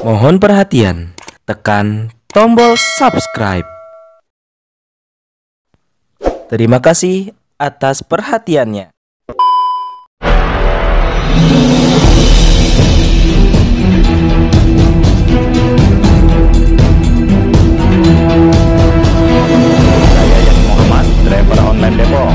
Mohon perhatian, tekan tombol subscribe. Terima kasih atas perhatiannya. Saya Yasin Muhammad, driver online Depok.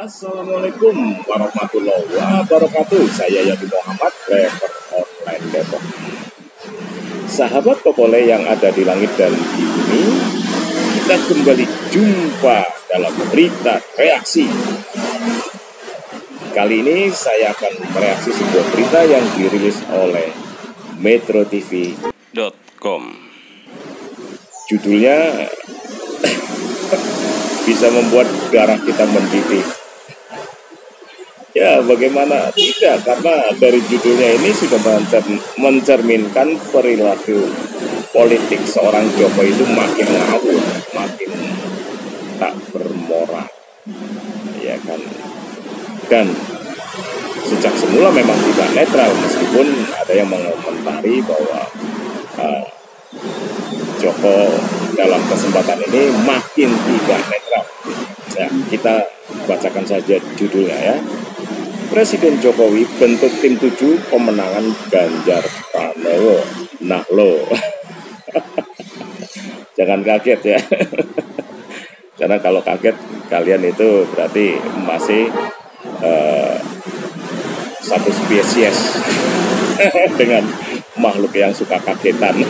Assalamualaikum warahmatullahi wabarakatuh. Saya Yasin Muhammad, driver online Depok. Sahabat Popole yang ada di langit dan di bumi, kita kembali jumpa dalam berita reaksi. Kali ini saya akan mereaksi sebuah berita yang dirilis oleh metrotv.com. Judulnya bisa membuat darah kita mendidih. Ya, bagaimana tidak, karena dari judulnya ini sudah mencerminkan perilaku politik seorang Jokowi itu makin ngawur, makin tak bermoral, ya kan. Dan sejak semula memang tidak netral, meskipun ada yang mengomentari bahwa Joko dalam kesempatan ini makin tidak netral. Ya, kita bacakan saja judulnya ya. Presiden Jokowi bentuk tim 7 pemenangan Ganjar Pranowo. Nah lo, jangan kaget ya. Karena kalau kaget kalian itu berarti masih satu spesies dengan makhluk yang suka kagetan.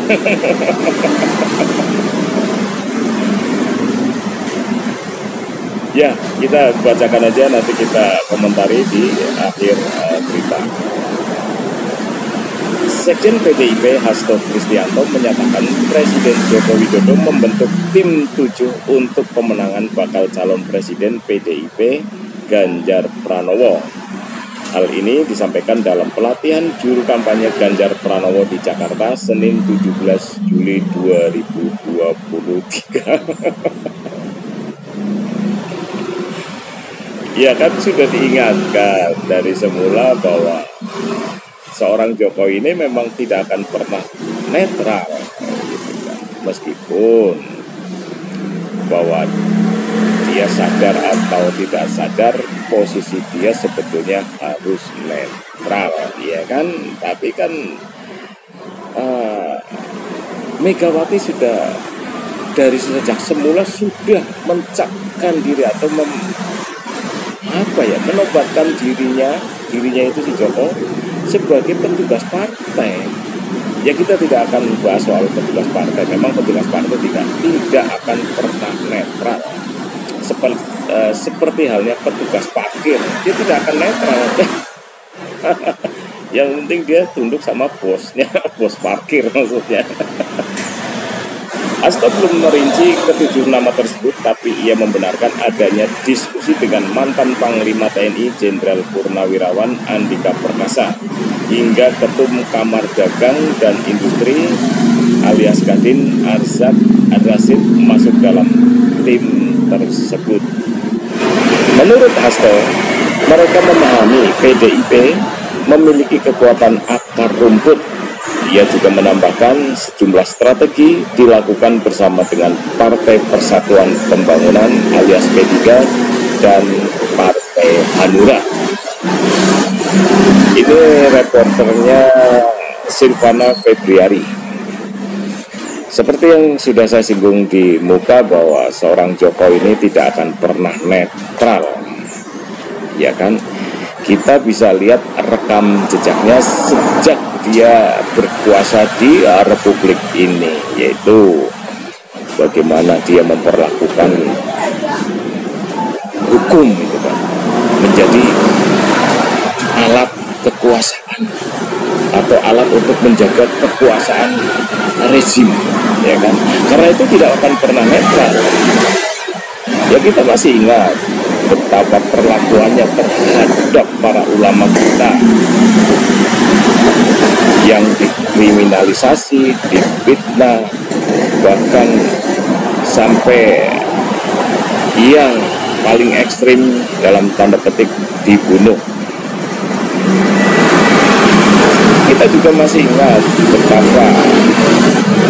Ya, kita bacakan aja, nanti kita komentari di akhir berita. Sekjen PDIP Hasto Kristianto menyatakan Presiden Joko Widodo membentuk tim 7 untuk pemenangan bakal calon Presiden PDIP Ganjar Pranowo. Hal ini disampaikan dalam pelatihan juru kampanye Ganjar Pranowo di Jakarta Senin 17 Juli 2023. Ya kan sudah diingatkan dari semula bahwa seorang Jokowi ini memang tidak akan pernah netral, gitu kan. Meskipun bahwa dia sadar atau tidak sadar posisi dia sebetulnya harus netral, ya kan. Tapi kan Megawati sudah dari sejak semula sudah mencapkan diri atau menobatkan dirinya itu si Joko sebagai petugas partai. Ya, kita tidak akan membahas soal petugas partai. Memang petugas partai tidak akan pernah netral. Seperti halnya petugas parkir, dia tidak akan netral. Yang penting dia tunduk sama bosnya, bos parkir maksudnya. Hasto belum merinci ketujuh nama tersebut, tapi ia membenarkan adanya diskusi dengan mantan Panglima TNI Jenderal Purnawirawan Andika Perkasa hingga Ketum Kamar Dagang dan Industri alias Kadin Arzak Adrasid masuk dalam tim tersebut. Menurut Hasto, mereka memahami PDIP memiliki kekuatan akar rumput. Ia juga menambahkan sejumlah strategi dilakukan bersama dengan Partai Persatuan Pembangunan alias P3 dan Partai Hanura. Ini reporternya Silvana Febriari. Seperti yang sudah saya singgung di muka bahwa seorang Jokowi ini tidak akan pernah netral, ya kan. Kita bisa lihat rekam jejaknya sejak dia berkuasa di Republik ini, yaitu bagaimana dia memperlakukan hukum itu kan menjadi alat kekuasaan atau alat untuk menjaga kekuasaan rezim. ya kan? Karena itu tidak akan pernah netral. Ya kita masih ingat betapa perlakuannya terhadap para ulama kita yang dikriminalisasi, difitnah, bahkan sampai yang paling ekstrim dalam tanda petik dibunuh. Kita juga masih ingat betapa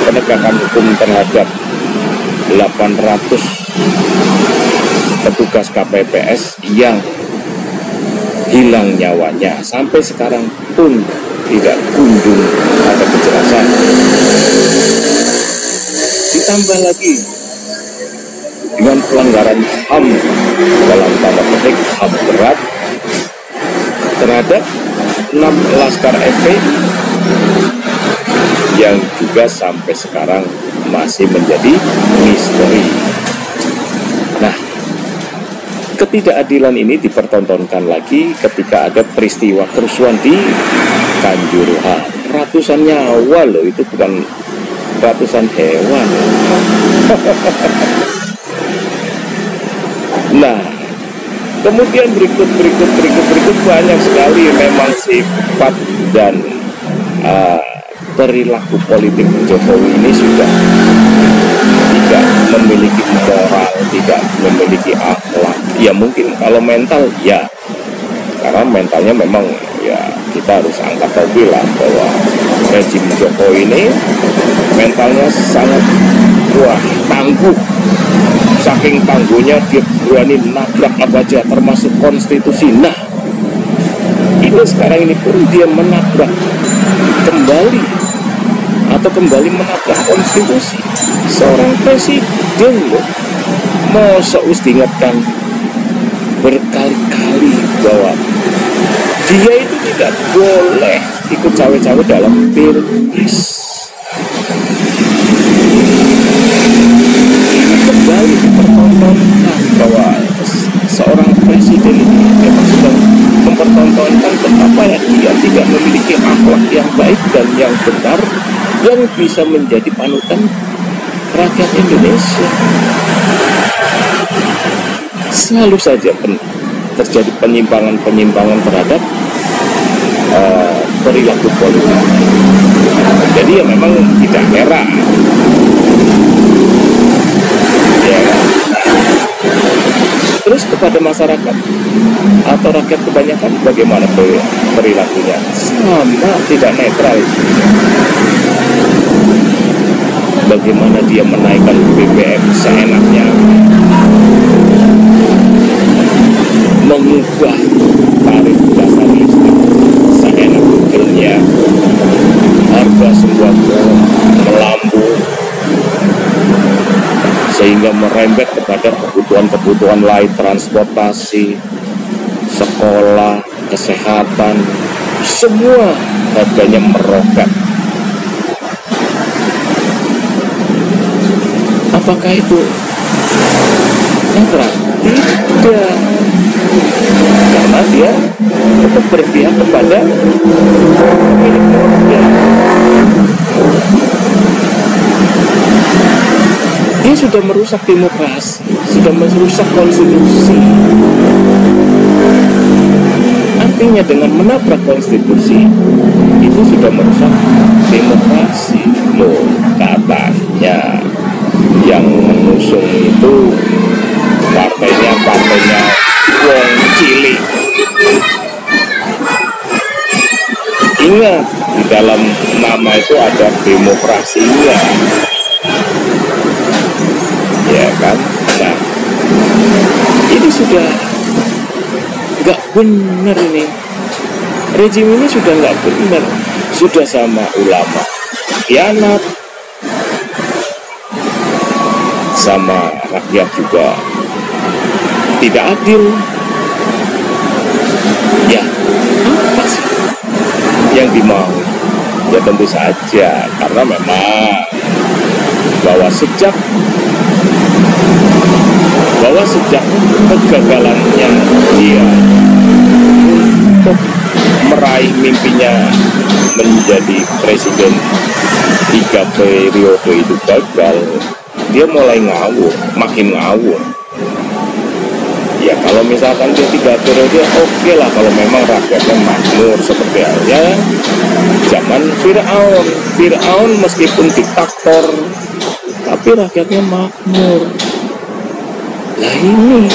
penegakan hukum terhadap 800 petugas KPPS yang hilang nyawanya sampai sekarang pun tidak kunjung ada kejelasan. Ditambah lagi dengan pelanggaran HAM dalam tanda petik HAM berat terhadap 6 laskar FPI yang juga sampai sekarang masih menjadi misteri. Nah, ketidakadilan ini dipertontonkan lagi ketika ada peristiwa kerusuhan di Kanjuruhan. Ratusan nyawa loh, itu bukan ratusan hewan. Nah, kemudian berikut banyak sekali memang sifat dan perilaku politik Jokowi ini sudah tidak memiliki moral, tidak memiliki akhlak. Ya mungkin kalau mental ya, karena mentalnya memang ya kita harus angkat topi lah bahwa rejim Jokowi ini mentalnya sangat tangguh. Saking tangguhnya dia berani nabrak apa aja termasuk konstitusi. Nah, ini sekarang ini pun dia menabrak kembali menabrak konstitusi. Seorang presiden loh, masa us diingatkan berkali-kali bahwa dia itu tidak boleh ikut cawe-cawe dalam pilpres. Ini kembali dipertontonkan bahwa seorang presiden ini memang sedang mempertontonkan betapa ya dia tidak memiliki akhlak yang baik dan yang benar yang bisa menjadi panutan rakyat Indonesia. Selalu saja terjadi penyimpangan terhadap perilaku politik. Jadi ya memang tidak heran. Ya. Terus kepada masyarakat atau rakyat kebanyakan bagaimana perilakunya? Sama, tidak netral. Bagaimana dia menaikkan BBM seenaknya, mengubah tarif dasar listrik seenak-enaknya, harga sembako melambung sehingga merembet kepada kebutuhan lain, transportasi, sekolah, kesehatan, semua harganya meroket. Apakah itu netral? Tidak, karena dia tetap berpihak kepada pemilik modal. Dia sudah merusak demokrasi, sudah merusak konstitusi. Artinya dengan menabrak konstitusi itu sudah merusak demokrasi. Loh, katanya yang mengusung itu partainya wong cilik. Ingat, di dalam nama itu ada demokrasinya, ya kan? Nah, ini sudah nggak benar ini. Rejim ini sudah nggak benar. Sudah sama ulama khianat, sama rakyat juga tidak adil. Ya, apa sih yang dimau? Ya tentu saja, karena memang bahwa sejak kegagalannya dia untuk meraih mimpinya menjadi presiden 3 periode itu gagal, dia mulai ngawur, makin ngawur. Ya kalau misalkan dia 3 periode, oke lah kalau memang rakyatnya makmur seperti halnya zaman Fir'aun. Fir'aun meskipun diktator, tapi rakyatnya makmur. Lah ini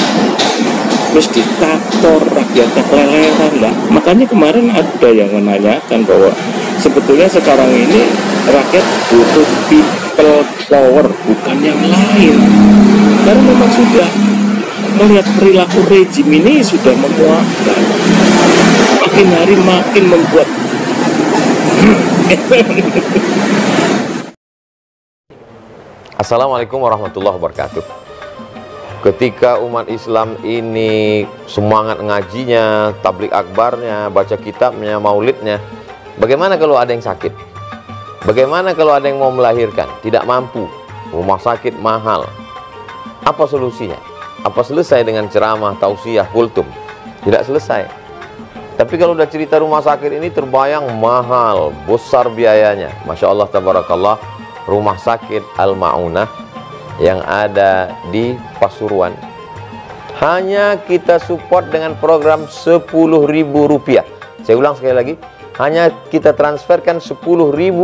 terus diktator, rakyatnya keleleran lah. Makanya kemarin ada yang menanyakan bahwa sebetulnya sekarang ini rakyat butuh people power, bukan yang lain. Karena memang sudah melihat perilaku rejim ini sudah memuakkan, makin hari makin membuat Assalamualaikum warahmatullahi wabarakatuh. Ketika umat Islam ini semangat ngajinya, tablik akbarnya, baca kitabnya, maulidnya, bagaimana kalau ada yang sakit? Bagaimana kalau ada yang mau melahirkan, tidak mampu, rumah sakit mahal? Apa solusinya? Apa selesai dengan ceramah, tausiah, kultum? Tidak selesai. Tapi kalau udah cerita rumah sakit ini terbayang mahal, besar biayanya. Masya Allah, tabarakallah, rumah sakit Al-Ma'unah yang ada di Pasuruan hanya kita support dengan program Rp10.000. Saya ulang sekali lagi, hanya kita transferkan Rp10.000,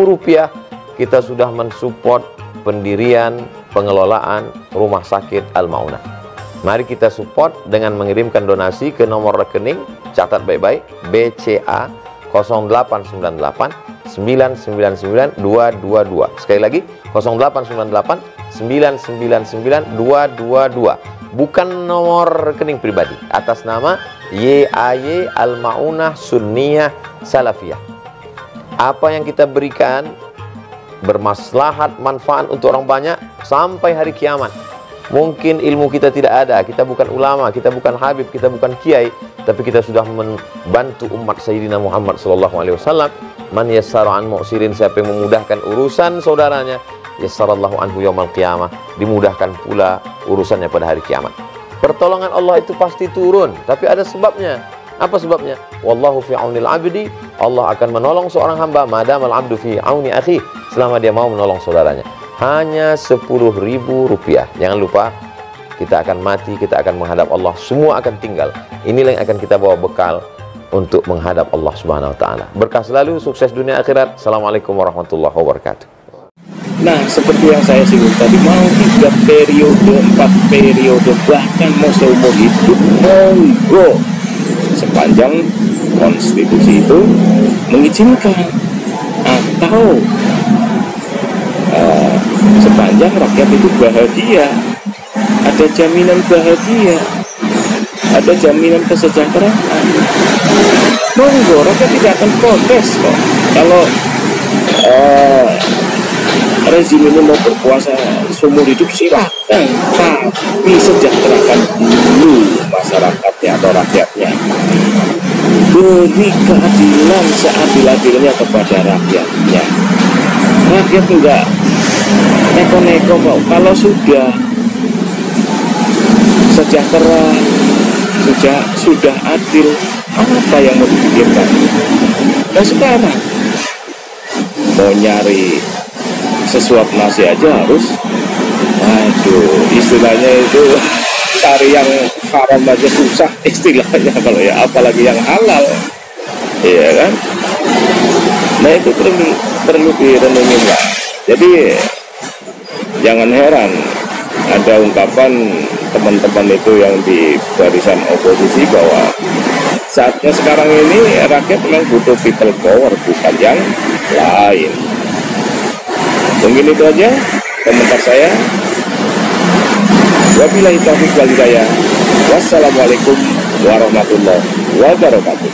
kita sudah mensupport pendirian, pengelolaan rumah sakit Al-Ma'unah. Mari kita support dengan mengirimkan donasi ke nomor rekening, catat baik-baik, BCA 0898 999 222. Sekali lagi 0898 999 222. Bukan nomor rekening pribadi, atas nama YAY Al-Ma'unah Sunniyah Salafiyah. Apa yang kita berikan bermaslahat, manfaat untuk orang banyak sampai hari kiamat. Mungkin ilmu kita tidak ada, kita bukan ulama, kita bukan habib, kita bukan kiai, tapi kita sudah membantu umat Sayyidina Muhammad SAW. Man yassara an mu'sirin, siapa yang memudahkan urusan saudaranya, yassarallahu anhu yaumal qiyamah, dimudahkan pula urusannya pada hari kiamat. Pertolongan Allah itu pasti turun, tapi ada sebabnya. Apa sebabnya? Wallahu fi aunil abdi, Allah akan menolong seorang hamba madamal abdu fi auni akhi, selama dia mau menolong saudaranya. Hanya Rp10.000. Jangan lupa, kita akan mati, kita akan menghadap Allah, semua akan tinggal. Inilah yang akan kita bawa bekal untuk menghadap Allah Subhanahu wa taala. Berkah selalu, sukses dunia akhirat. Assalamualaikum warahmatullahi wabarakatuh. Nah, seperti yang saya singgung tadi, mau 3 periode, 4 periode, bahkan mau seumur hidup, monggo, sepanjang konstitusi itu mengizinkan, atau sepanjang rakyat itu bahagia, ada jaminan bahagia, ada jaminan kesejahteraan. Monggo, rakyat tidak akan protes kok kalau rezim ini mau berkuasa seumur hidup, silahkan, tapi sejahterakan dulu masyarakatnya atau rakyatnya. Beri keadilan seadil-adilnya kepada rakyatnya. Rakyat enggak neko-neko kok. Kalau sudah sejahtera, sudah adil, apa yang mau dipikirkan? Nah sekarang mau nyari sesuap nasi aja harus, aduh, istilahnya itu cari yang haram aja susah istilahnya, kalau ya apalagi yang halal, iya kan? Nah itu perlu direnungin lah. Jadi jangan heran ada ungkapan teman-teman itu yang di barisan oposisi bahwa saatnya sekarang ini rakyat memang butuh people power, bukan yang lain. Mungkin itu aja komentar saya. Wabillahi taufiq wal hidayah. Wassalamualaikum warahmatullahi wabarakatuh.